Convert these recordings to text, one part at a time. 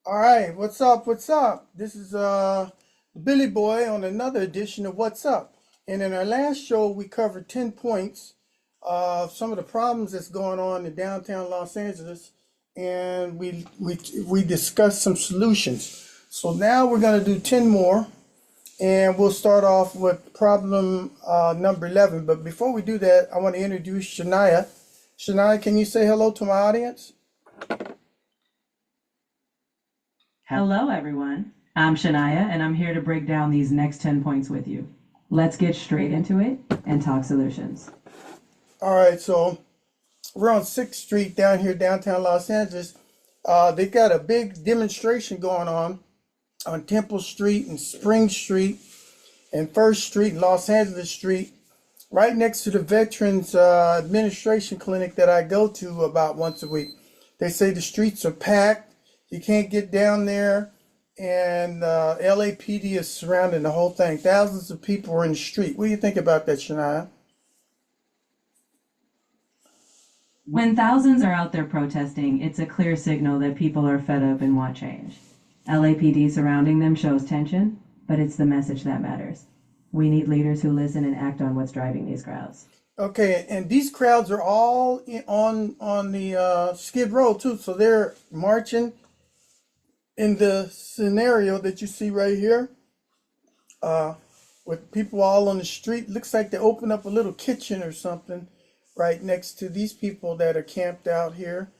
All right, what's up? What's up? This is Billy Boy on another edition of What's Up. And in our last show, we covered 10 points of some of the problems that's going on in downtown Los Angeles, and we discussed some solutions. So now we're going to do 10 more, and we'll start off with problem number 11. But before we do that, I want to introduce Shania. Shania, can you say hello to my audience? Hello, everyone. I'm Shania, and I'm here to break down these next 10 points with you. Let's get straight into it and talk solutions. All right, so we're on 6th Street down here, downtown Los Angeles. They got a big demonstration going on Temple Street and Spring Street and 1st Street and Los Angeles Street, right next to the Veterans Administration Clinic that I go to about once a week. They say the streets are packed. You can't get down there, and LAPD is surrounding the whole thing. Thousands of people are in the street. What do you think about that, Shania? When thousands are out there protesting, it's a clear signal that people are fed up and want change. LAPD surrounding them shows tension, but it's the message that matters. We need leaders who listen and act on what's driving these crowds. Okay, and these crowds are all on the Skid Row too, so they're marching in the scenario that you see right here, with people all on the street. Looks like they opened up a little kitchen or something right next to these people that are camped out here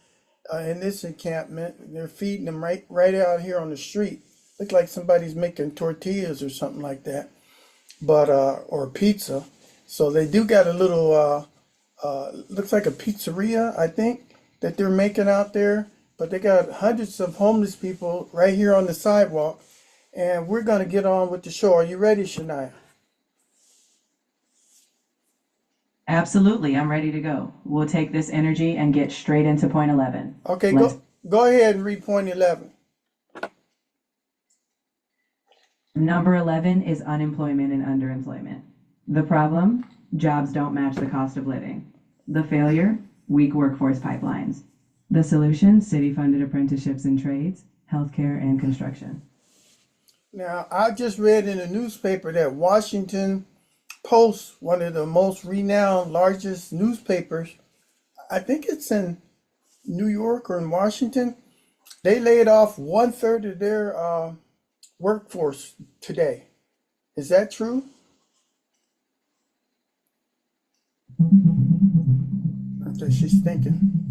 in this encampment. They're feeding them right out here on the street. Look like somebody's making tortillas or something like that, but or pizza. So they do got a little looks like a pizzeria, I think, that they're making out there. But they got hundreds of homeless people right here on the sidewalk, and we're going to get on with the show. Are you ready, Shania? Absolutely, I'm ready to go. We'll take this energy and get straight into point 11. Okay, Let's go ahead and read point 11. Number 11 is unemployment and underemployment. The problem? Jobs don't match the cost of living. The failure? Weak workforce pipelines. The solution? City-funded apprenticeships in trades, healthcare, and construction. Now, I just read in the newspaper that Washington Post, one of the most renowned, largest newspapers, I think it's in New York or in Washington, they laid off 1/3 of their workforce today. Is that true? Okay, she's thinking.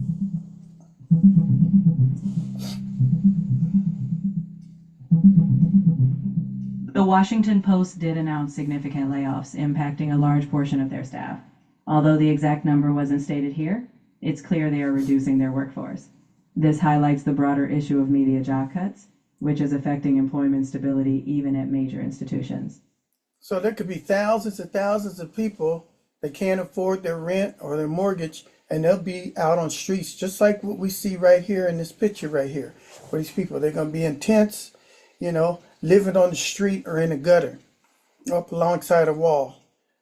The Washington Post did announce significant layoffs impacting a large portion of their staff. Although the exact number wasn't stated here, it's clear they are reducing their workforce. This highlights the broader issue of media job cuts, which is affecting employment stability even at major institutions. So there could be thousands and thousands of people that can't afford their rent or their mortgage, and they'll be out on streets just like what we see right here in this picture right here. For these people, they're going to be in tents, living on the street or in a gutter up alongside a wall.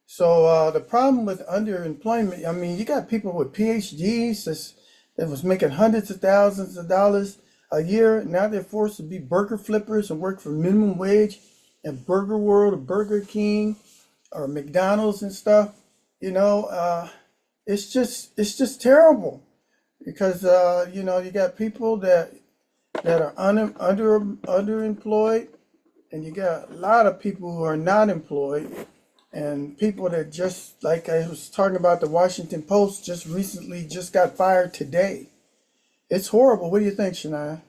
So the problem with underemployment, I mean, you got people with PhDs that was making hundreds of thousands of dollars a year. Now they're forced to be burger flippers and work for minimum wage at Burger World or Burger King or McDonald's and stuff. It's just terrible because you got people that are underemployed, and you got a lot of people who are not employed, and people that, just like I was talking about, the Washington Post just recently just got fired today. It's horrible. What do you think, Shania?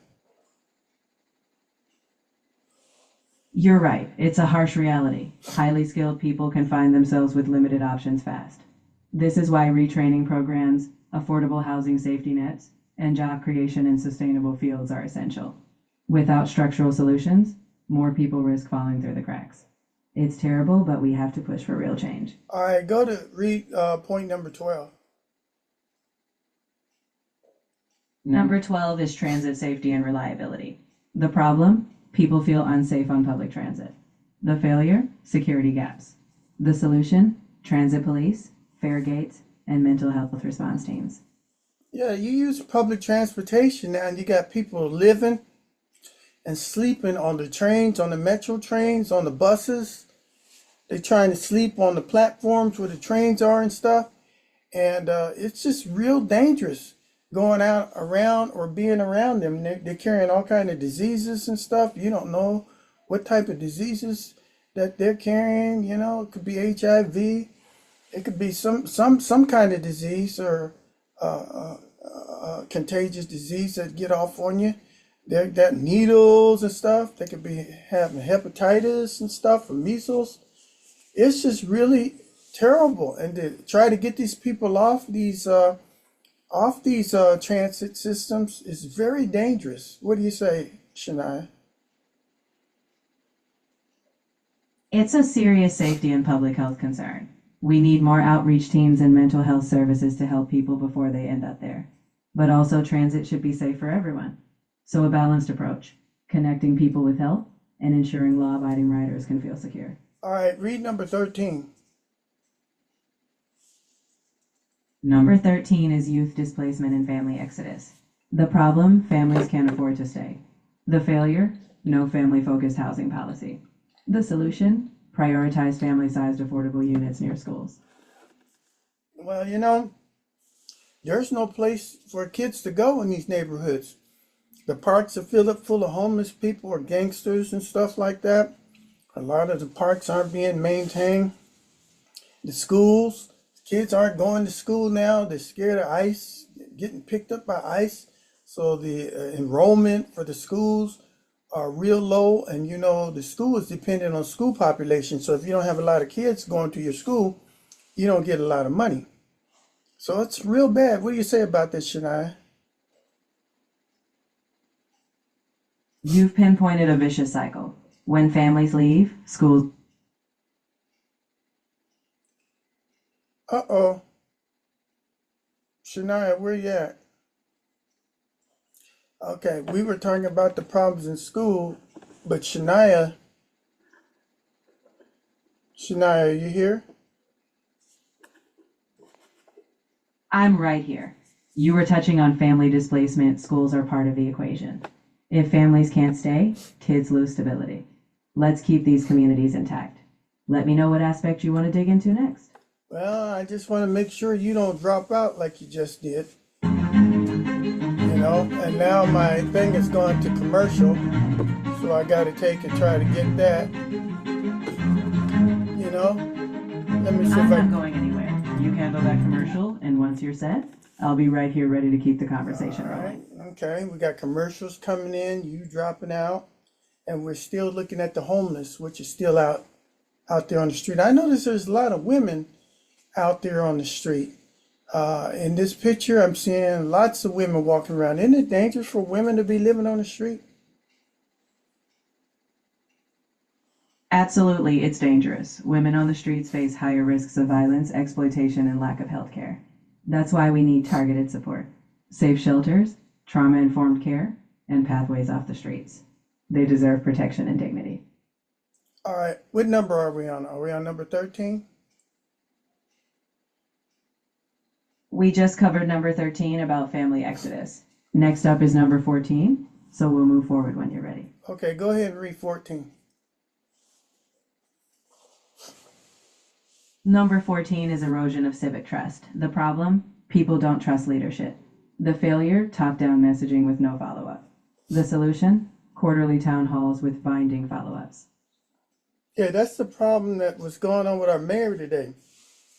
You're right. It's a harsh reality. Highly skilled people can find themselves with limited options fast. This is why retraining programs, affordable housing safety nets, and job creation in sustainable fields are essential. Without structural solutions, more people risk falling through the cracks. It's terrible, but we have to push for real change. All right, go to read point number 12. Number 12 is transit safety and reliability. The problem? People feel unsafe on public transit. The failure? Security gaps. The solution? Transit police, fare gates, and mental health response teams. Yeah, you use public transportation now, and you got people living and sleeping on the trains, on the metro trains, on the buses. They're trying to sleep on the platforms where the trains are and stuff. And it's just real dangerous going out around or being around them. They're carrying all kind of diseases and stuff. You don't know what type of diseases that they're carrying. You know, it could be HIV. It could be some kind of disease or contagious disease that get off on you. They got needles and stuff. They could be having hepatitis and stuff or measles. It's just really terrible. And to try to get these people off these transit systems is very dangerous. What do you say, Shania? It's a serious safety and public health concern. We need more outreach teams and mental health services to help people before they end up there. But also, transit should be safe for everyone. So, a balanced approach, connecting people with help and ensuring law abiding riders can feel secure. All right, read number 13. Number 13 is youth displacement and family exodus. The problem, families can't afford to stay. The failure, no family-focused housing policy. The solution, prioritize family-sized affordable units near schools. Well, you know, there's no place for kids to go in these neighborhoods. The parks are filled up full of homeless people or gangsters and stuff like that. A lot of the parks aren't being maintained. The schools, kids aren't going to school now. They're scared of ICE, getting picked up by ICE. So the enrollment for the schools are real low. And you know, the school is dependent on school population. So if you don't have a lot of kids going to your school, you don't get a lot of money. So it's real bad. What do you say about this, Shania? You've pinpointed a vicious cycle. When families leave, schools. Uh-oh. Shania, where you at? Okay, we were talking about the problems in school, but Shania, are you here? I'm right here. You were touching on family displacement. Schools are part of the equation. If families can't stay, kids lose stability. Let's keep these communities intact. Let me know what aspect you want to dig into next. Well, I just want to make sure you don't drop out like you just did. You know, and now my thing is going to commercial, so I got to take and try to get that. You know, let me see I'm if not going anywhere. You handle that commercial, and once you're set, I'll be right here ready to keep the conversation rolling. Okay, we got commercials coming in, you dropping out, and we're still looking at the homeless, which is still out there on the street. I notice there's a lot of women out there on the street. In this picture, I'm seeing lots of women walking around. Isn't it dangerous for women to be living on the street? Absolutely, it's dangerous. Women on the streets face higher risks of violence, exploitation, and lack of health care. That's why we need targeted support, safe shelters, trauma-informed care, and pathways off the streets. They deserve protection and dignity. All right, what number are we on? Are we on number 13? We just covered number 13 about family exodus. Next up is number 14, so we'll move forward when you're ready. Okay, go ahead and read 14. Number 14 is erosion of civic trust. The problem, people don't trust leadership. The failure, top-down messaging with no follow-up. The solution, quarterly town halls with binding follow-ups. Yeah, that's the problem that was going on with our mayor today.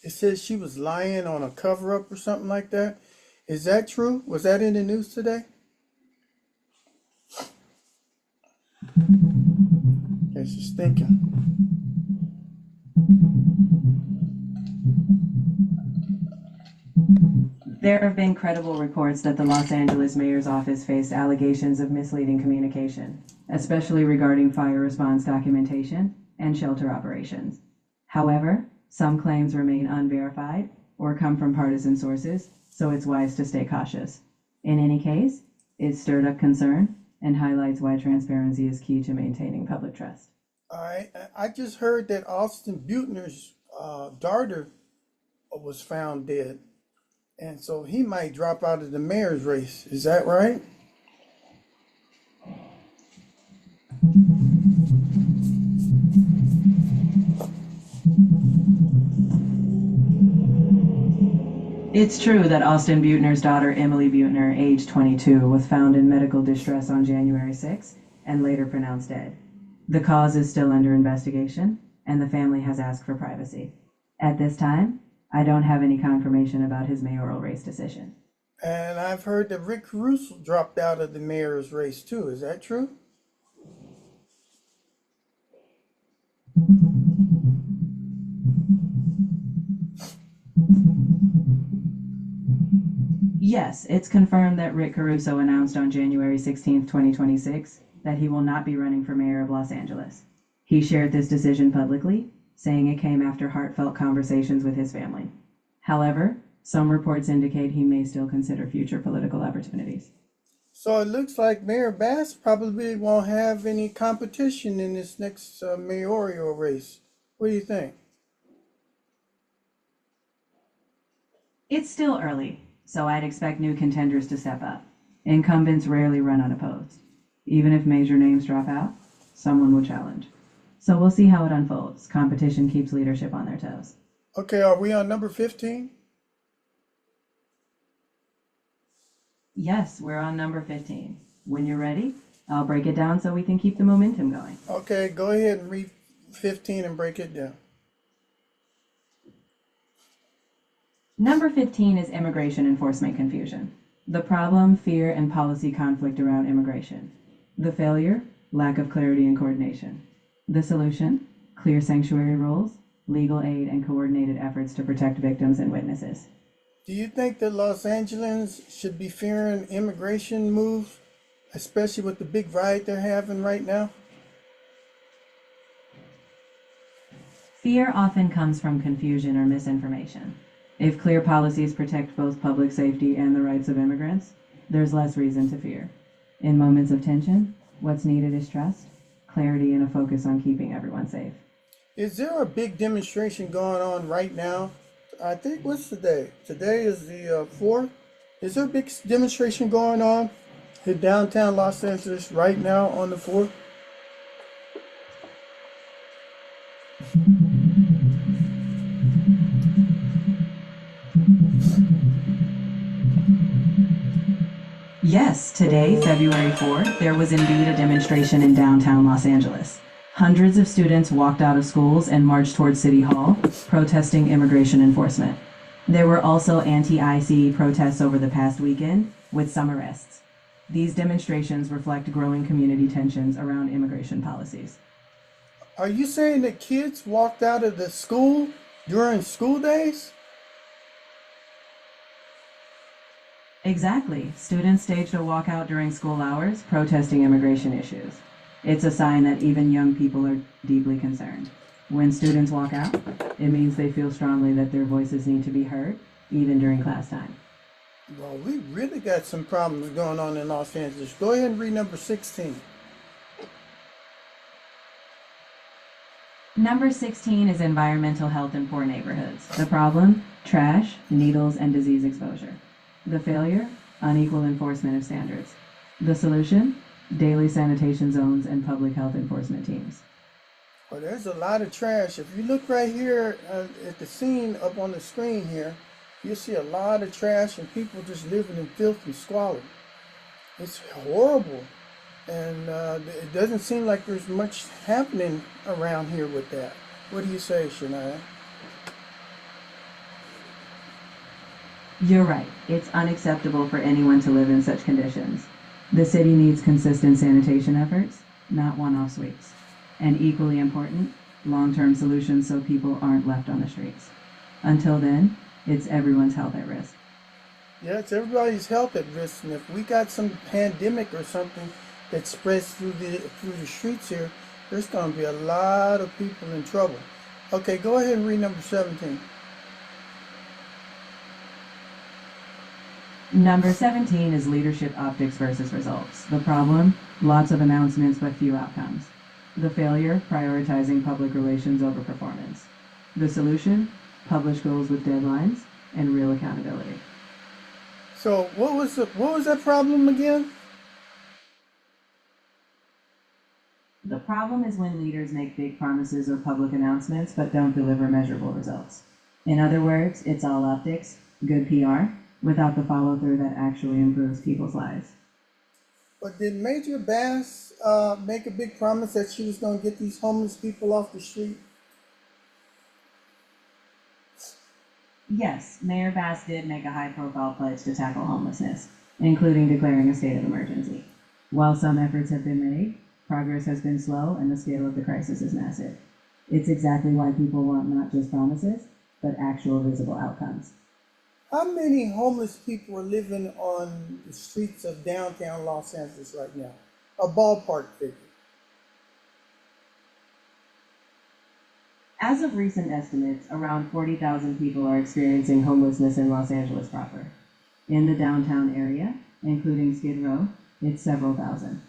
It says she was lying on a cover-up or something like that. Is that true? Was that in the news today? Guess she's thinking. There have been credible reports that the Los Angeles mayor's office faced allegations of misleading communication, especially regarding fire response documentation and shelter operations. However, some claims remain unverified or come from partisan sources, so it's wise to stay cautious. In any case, it stirred up concern and highlights why transparency is key to maintaining public trust. All right, I just heard that Austin Buettner's daughter was found dead. And so he might drop out of the mayor's race. Is that right? It's true that Austin Buettner's daughter, Emily Buettner, age 22, was found in medical distress on January 6 and later pronounced dead. The cause is still under investigation, and the family has asked for privacy. At this time, I don't have any confirmation about his mayoral race decision. And I've heard that Rick Caruso dropped out of the mayor's race too. Is that true? Yes, it's confirmed that Rick Caruso announced on January 16, 2026, that he will not be running for mayor of Los Angeles. He shared this decision publicly, saying it came after heartfelt conversations with his family. However, some reports indicate he may still consider future political opportunities. So it looks like Mayor Bass probably won't have any competition in this next mayoral race. What do you think? It's still early, so I'd expect new contenders to step up. Incumbents rarely run unopposed. Even if major names drop out, someone will challenge. So we'll see how it unfolds. Competition keeps leadership on their toes. Okay, are we on number 15? Yes, we're on number 15. When you're ready, I'll break it down so we can keep the momentum going. Okay, go ahead and read 15 and break it down. Number 15 is immigration enforcement confusion. The problem, fear, and policy conflict around immigration. The failure, lack of clarity and coordination. The solution, clear sanctuary rules, legal aid, and coordinated efforts to protect victims and witnesses. Do you think that Los Angeles should be fearing immigration moves, especially with the big riot they're having right now? Fear often comes from confusion or misinformation. If clear policies protect both public safety and the rights of immigrants, there's less reason to fear. In moments of tension, what's needed is trust, clarity, and a focus on keeping everyone safe. Is there a big demonstration going on right now? I think, what's today? Today is the 4th. Is there a big demonstration going on in downtown Los Angeles right now on the 4th? Yes, today, February 4th, there was indeed a demonstration in downtown Los Angeles. Hundreds of students walked out of schools and marched towards City Hall, protesting immigration enforcement. There were also anti-ICE protests over the past weekend, with some arrests. These demonstrations reflect growing community tensions around immigration policies. Are you saying that kids walked out of the school during school days? Exactly. Students staged a walkout during school hours, protesting immigration issues. It's a sign that even young people are deeply concerned. When students walk out, it means they feel strongly that their voices need to be heard, even during class time. Well, we really got some problems going on in Los Angeles. Go ahead and read number 16. Number 16 is environmental health in poor neighborhoods. The problem, trash, needles, and disease exposure. The failure, unequal enforcement of standards. The solution, daily sanitation zones and public health enforcement teams. Well, there's a lot of trash. If you look right here at the scene up on the screen here, you see a lot of trash and people just living in filth and squalor. It's horrible. And it doesn't seem like there's much happening around here with that. What do you say, Shania? You're right. It's unacceptable for anyone to live in such conditions. The city needs consistent sanitation efforts, not one-off sweeps. And equally important, long-term solutions so people aren't left on the streets. Until then, it's everyone's health at risk. Yeah, it's everybody's health at risk. And if we got some pandemic or something that spreads through the streets here, there's going to be a lot of people in trouble. Okay, go ahead and read number 17. Number 17 is leadership optics versus results. The problem, lots of announcements but few outcomes. The failure, prioritizing public relations over performance. The solution, publish goals with deadlines and real accountability. So what was that problem again? The problem is when leaders make big promises or public announcements but don't deliver measurable results. In other words, it's all optics, Good PR without the follow through that actually improves people's lives. But did Major Bass make a big promise that she was going to get these homeless people off the street? Yes, Mayor Bass did make a high profile pledge to tackle homelessness, including declaring a state of emergency. While some efforts have been made, progress has been slow and the scale of the crisis is massive. It's exactly why people want not just promises, but actual visible outcomes. How many homeless people are living on the streets of downtown Los Angeles right now? A ballpark figure. As of recent estimates, around 40,000 people are experiencing homelessness in Los Angeles proper. In the downtown area, including Skid Row, it's several thousand.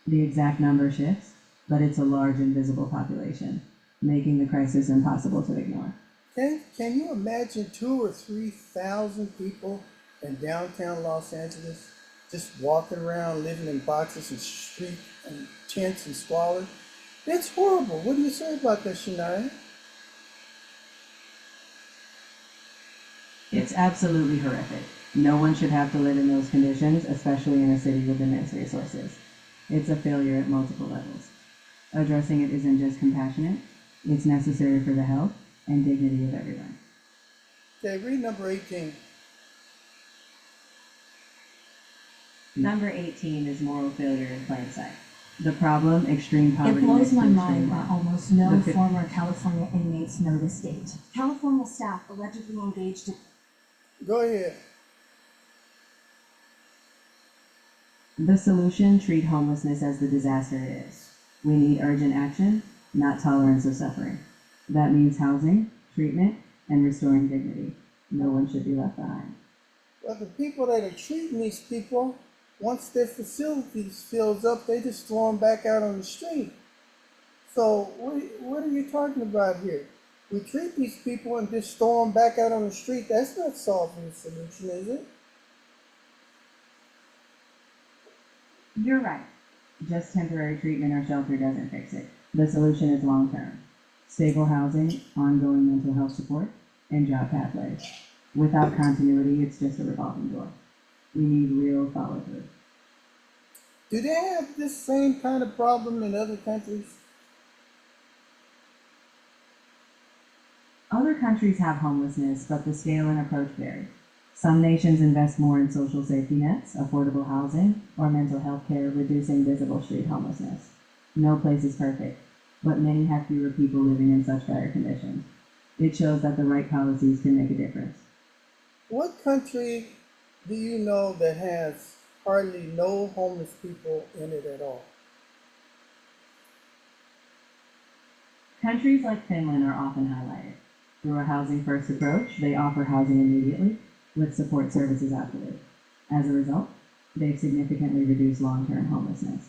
The exact number shifts, but it's a large invisible population, making the crisis impossible to ignore. Can you imagine 2,000 or 3,000 people in downtown Los Angeles just walking around, living in boxes and street and tents and squalor? It's horrible. What do you say about that, Shania? It's absolutely horrific. No one should have to live in those conditions, especially in a city with immense resources. It's a failure at multiple levels. Addressing it isn't just compassionate, it's necessary for the health and dignity of everyone. Okay, read number 18. Number 18 is moral failure in plain sight. The problem, extreme poverty. It blows my next to mind extreme that wealth. almost no The fi- former California inmates know this date. California staff allegedly engaged in Go ahead. The solution: treat homelessness as the disaster it is. We need urgent action, not tolerance of suffering. That means housing, treatment, and restoring dignity. No one should be left behind. Well, the people that are treating these people, once their facilities fills up, they just throw them back out on the street. So what are you talking about here? We treat these people and just throw them back out on the street. That's not solving the solution, is it? You're right. Just temporary treatment or shelter doesn't fix it. The solution is long term. Stable housing, ongoing mental health support, and job pathways. Without continuity, it's just a revolving door. We need real follow through. Do they have this same kind of problem in other countries? Other countries have homelessness, but the scale and approach vary. Some nations invest more in social safety nets, affordable housing, or mental health care, reducing visible street homelessness. No place is perfect, but many have fewer people living in such dire conditions. It shows that the right policies can make a difference. What country do you know that has hardly no homeless people in it at all? Countries like Finland are often highlighted. Through a housing first approach, they offer housing immediately, with support services afterward. As a result, they've significantly reduced long-term homelessness.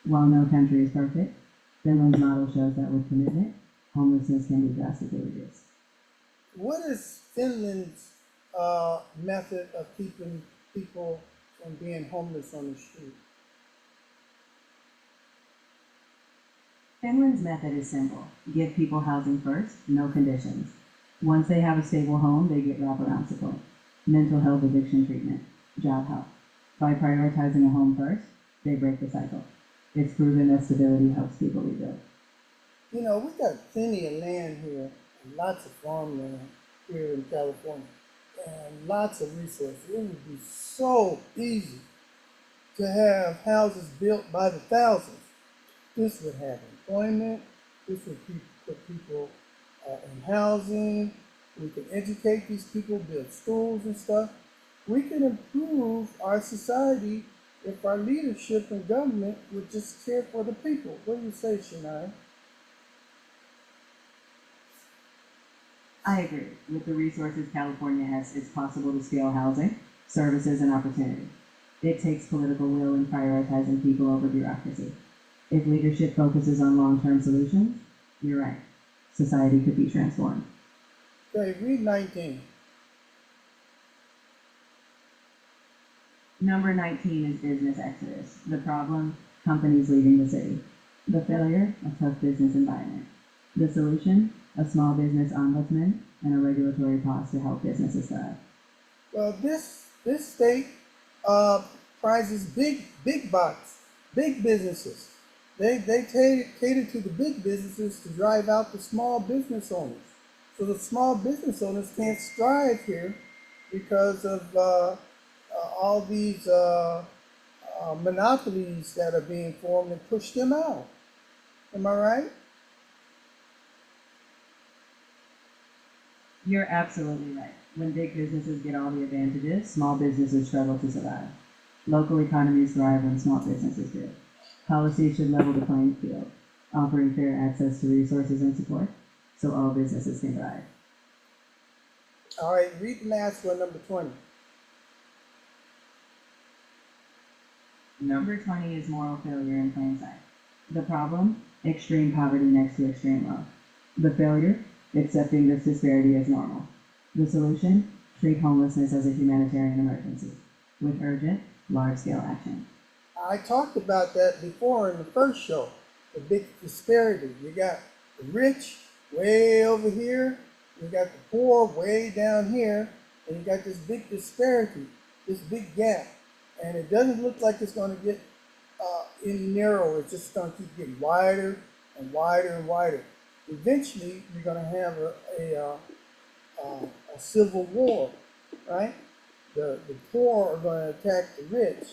While no country is perfect, Finland's model shows that with commitment, homelessness can be drastically reduced. What is Finland's method of keeping people from being homeless on the street? Finland's method is simple. Give people housing first, no conditions. Once they have a stable home, they get wraparound support. Mental health addiction treatment, job help. By prioritizing a home first, they break the cycle. It's proven that stability helps people rebuild. You know, we got plenty of land here, and lots of farmland here in California, and lots of resources. It would be so easy to have houses built by the thousands. This would have employment. This would put people in housing. We could educate these people, build schools and stuff. We can improve our society if our leadership and government would just care for the people. What do you say, Shania? I agree. With the resources California has, it's possible to scale housing, services, and opportunity. It takes political will and prioritizing people over bureaucracy. If leadership focuses on long-term solutions, you're right. Society could be transformed. Okay, read 19. Number 19 is business exodus. The problem, companies leaving the city. The failure, a tough business environment. The solution, a small business ombudsman and a regulatory pause to help businesses thrive. Well, this state prizes big box, big businesses. They cater to the big businesses to drive out the small business owners. So the small business owners can't strive here because of all these monopolies that are being formed and push them out. Am I right? You're absolutely right. When big businesses get all the advantages, small businesses struggle to survive. Local economies thrive when small businesses do. Policy should level the playing field, offering fair access to resources and support so all businesses can thrive. All right, read the last one, number 20. Number 20 is moral failure in plain sight. The problem? Extreme poverty next to extreme wealth. The failure? Accepting this disparity as normal. The solution? Treat homelessness as a humanitarian emergency, with urgent, large-scale action. I talked about that before in the first show. The big disparity. You got the rich way over here, you got the poor way down here, and you got this big disparity, this big gap. And it doesn't look like it's going to get any narrower. It's just going to keep getting wider and wider and wider. Eventually, you're going to have a civil war, right? The poor are going to attack the rich,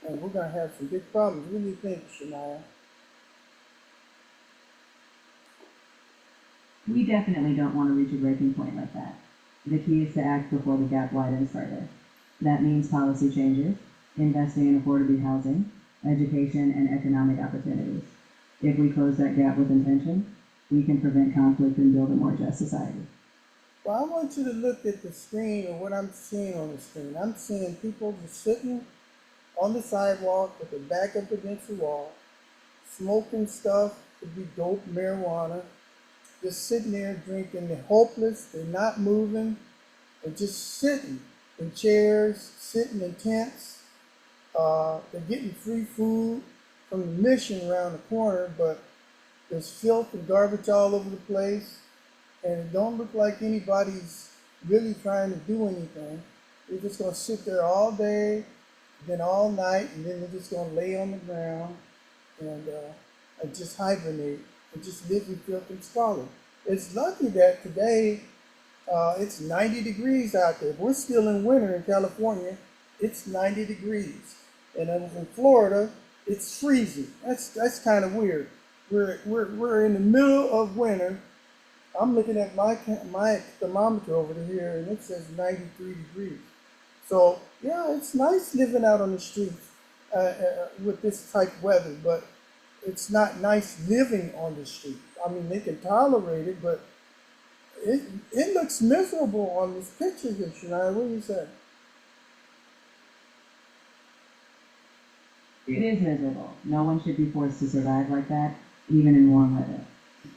and we're going to have some big problems. What do you think, Shania? We definitely don't want to reach a breaking point like that. The key is to act before the gap widens further. That means policy changes, investing in affordable housing, education, and economic opportunities. If we close that gap with intention, we can prevent conflict and build a more just society. Well, I want you to look at the screen and what I'm seeing on the screen. I'm seeing people just sitting on the sidewalk with their back up against the wall, smoking stuff, could be dope, marijuana, just sitting there drinking. They're hopeless, they're not moving, they're just sitting in chairs, sitting in tents. They're getting free food from the mission around the corner, but there's filth and garbage all over the place, and it don't look like anybody's really trying to do anything. They're just gonna sit there all day, then all night, and then they're just gonna lay on the ground and just hibernate and just live in filth and squalor. It's lucky that today it's 90 degrees out there. We're still in winter in California. It's 90 degrees, and in Florida, it's freezing. That's kind of weird. We're in the middle of winter. I'm looking at my thermometer over here, and it says 93 degrees. So yeah, it's nice living out on the streets with this type of weather, but it's not nice living on the street. I mean, they can tolerate it, but it looks miserable on this picture here, Shania. What do you say? It is miserable. No one should be forced to survive like that, even in warm weather.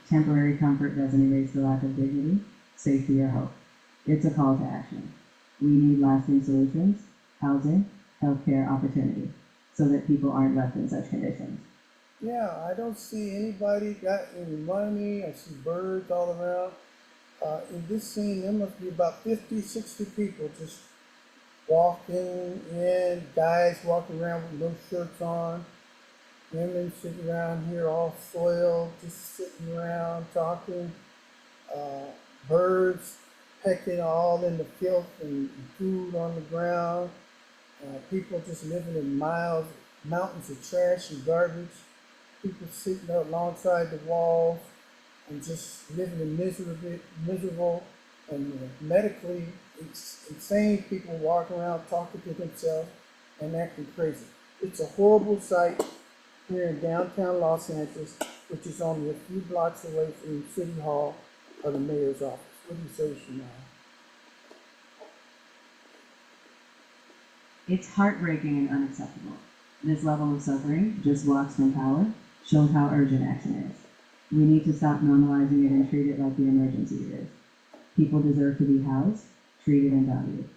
Temporary comfort doesn't erase the lack of dignity, safety, or hope. It's a call to action. We need lasting solutions, housing, healthcare, opportunity, so that people aren't left in such conditions. Yeah, I don't see anybody got any money. I see birds all around. In this scene, there must be about 50, 60 people just walking in, guys walking around with no shirts on, women sitting around here all soiled, just sitting around talking, birds pecking all in the filth and food on the ground, people just living in mountains of trash and garbage, people sitting alongside the walls and just living in miserable and medically insane people walking around talking to themselves and acting crazy. It's a horrible sight here in downtown Los Angeles, which is only a few blocks away from City Hall or the mayor's office. What do you say, Shania? It's heartbreaking and unacceptable. This level of suffering just blocks from power, shows how urgent action is. We need to stop normalizing it and treat it like the emergency it is. People deserve to be housed, treated, and valued.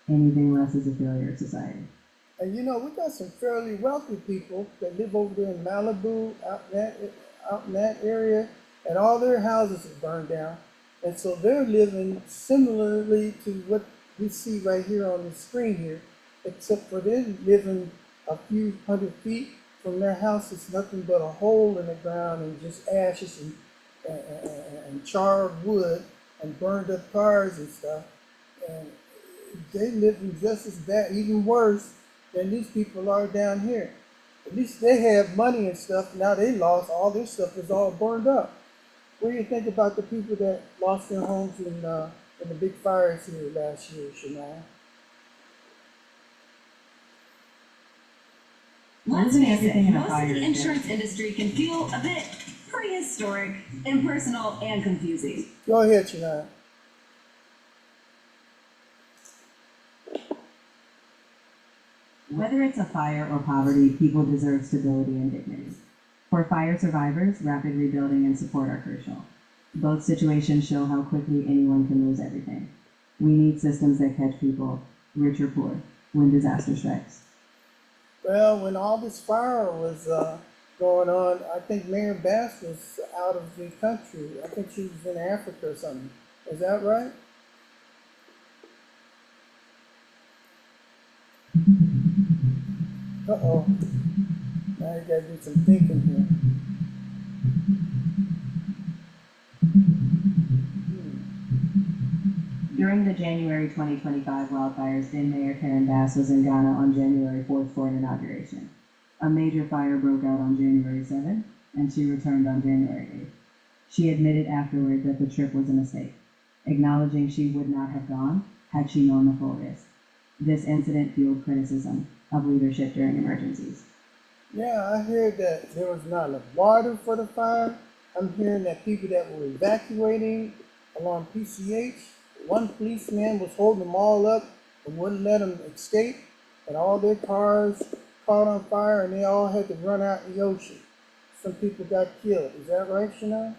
Anything less is a failure of society. And you know, we got some fairly wealthy people that live over there in Malibu, out in that area, and all their houses are burned down. And so they're living similarly to what we see right here on the screen here, except for them living a few 100 feet from their house. It's nothing but a hole in the ground and just ashes and charred wood and burned up cars and stuff. And they living just as bad, even worse than these people are down here. At least they have money and stuff. Now they lost all their stuff is all burned up. What do you think about the people that lost their homes in the big fires here last year, Shania? Let's Losing face everything it, in a most fire of the is insurance devastating. industry can feel a bit prehistoric, impersonal, and confusing. Go ahead, Shania. Whether it's a fire or poverty, people deserve stability and dignity. For fire survivors, rapid rebuilding and support are crucial. Both situations show how quickly anyone can lose everything. We need systems that catch people, rich or poor, when disaster strikes. Well, when all this fire was going on, I think Mayor Bass was out of the country. I think she was in Africa or something. Is that right? Uh-oh. Now you gotta do some thinking here. During the January 2025 wildfires, then Mayor Karen Bass was in Ghana on January 4th for an inauguration. A major fire broke out on January 7th, and she returned on January 8th. She admitted afterward that the trip was a mistake, acknowledging she would not have gone had she known the full risk. This incident fueled criticism of leadership during emergencies. Yeah, I heard that there was not enough water for the fire. I'm hearing that people that were evacuating along PCH, one policeman was holding them all up and wouldn't let them escape, and all their cars caught on fire and they all had to run out in the ocean. Some people got killed. Is that right, Shania?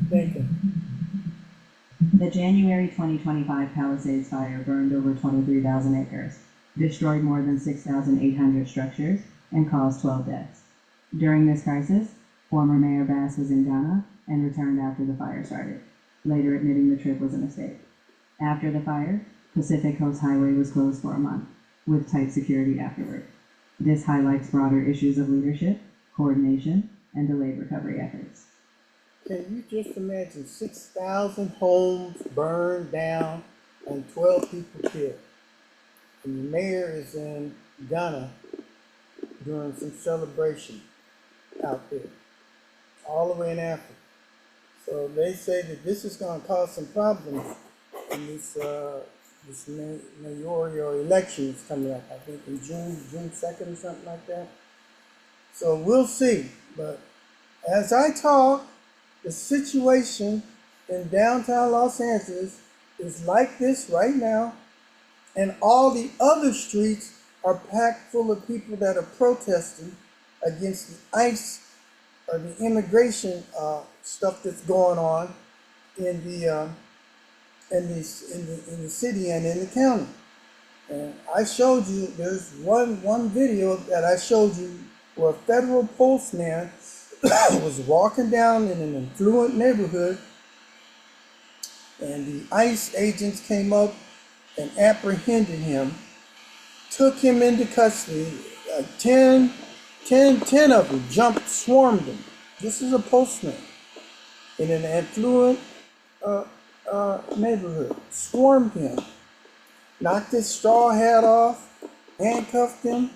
Thinking. The January 2025 Palisades fire burned over 23,000 acres, destroyed more than 6,800 structures, and caused 12 deaths. During this crisis, former Mayor Bass was in Ghana and returned after the fire started, later admitting the trip was a mistake. After the fire, Pacific Coast Highway was closed for a month, with tight security afterward. This highlights broader issues of leadership, coordination, and delayed recovery efforts. Can you just imagine 6,000 homes burned down and 12 people killed? And the mayor is in Ghana doing some celebration out there, all the way in Africa. So they say that this is going to cause some problems in this mayoral elections coming up. I think in June 2nd or something like that. So we'll see. But as I talk, the situation in downtown Los Angeles is like this right now, and all the other streets are packed full of people that are protesting against the ICE or the immigration stuff that's going on in the city and in the county. And I showed you, there's one video that I showed you where a federal postman was walking down in an affluent neighborhood, and the ICE agents came up and apprehended him, took him into custody. 10 of them swarmed him. This is a postman in an affluent neighborhood. Swarmed him, knocked his straw hat off, handcuffed him,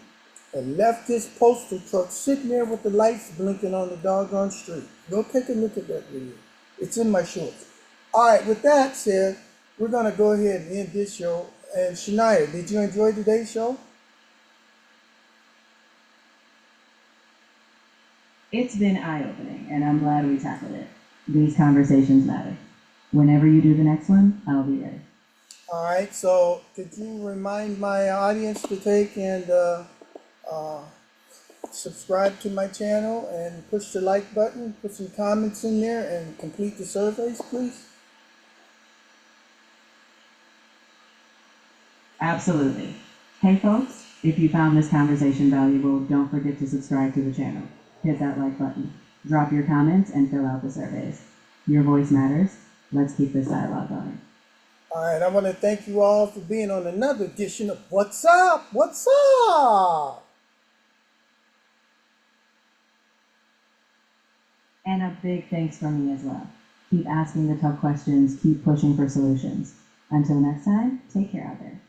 and left his postal truck sitting there with the lights blinking on the doggone street. Go take a look at that video. It's in my shorts. All right, with that said, we're going to go ahead and end this show. And Shania, did you enjoy today's show? It's been eye-opening, and I'm glad we tackled it. These conversations matter. Whenever you do the next one, I'll be there. All right, so could you remind my audience to take and subscribe to my channel and push the like button, put some comments in there, and complete the surveys, please? Absolutely. Hey folks, if you found this conversation valuable, don't forget to subscribe to the channel. Hit that like button. Drop your comments and fill out the surveys. Your voice matters. Let's keep this dialogue going. All right, I want to thank you all for being on another edition of What's Up? What's Up? And a big thanks from me as well. Keep asking the tough questions, keep pushing for solutions. Until next time, take care out there.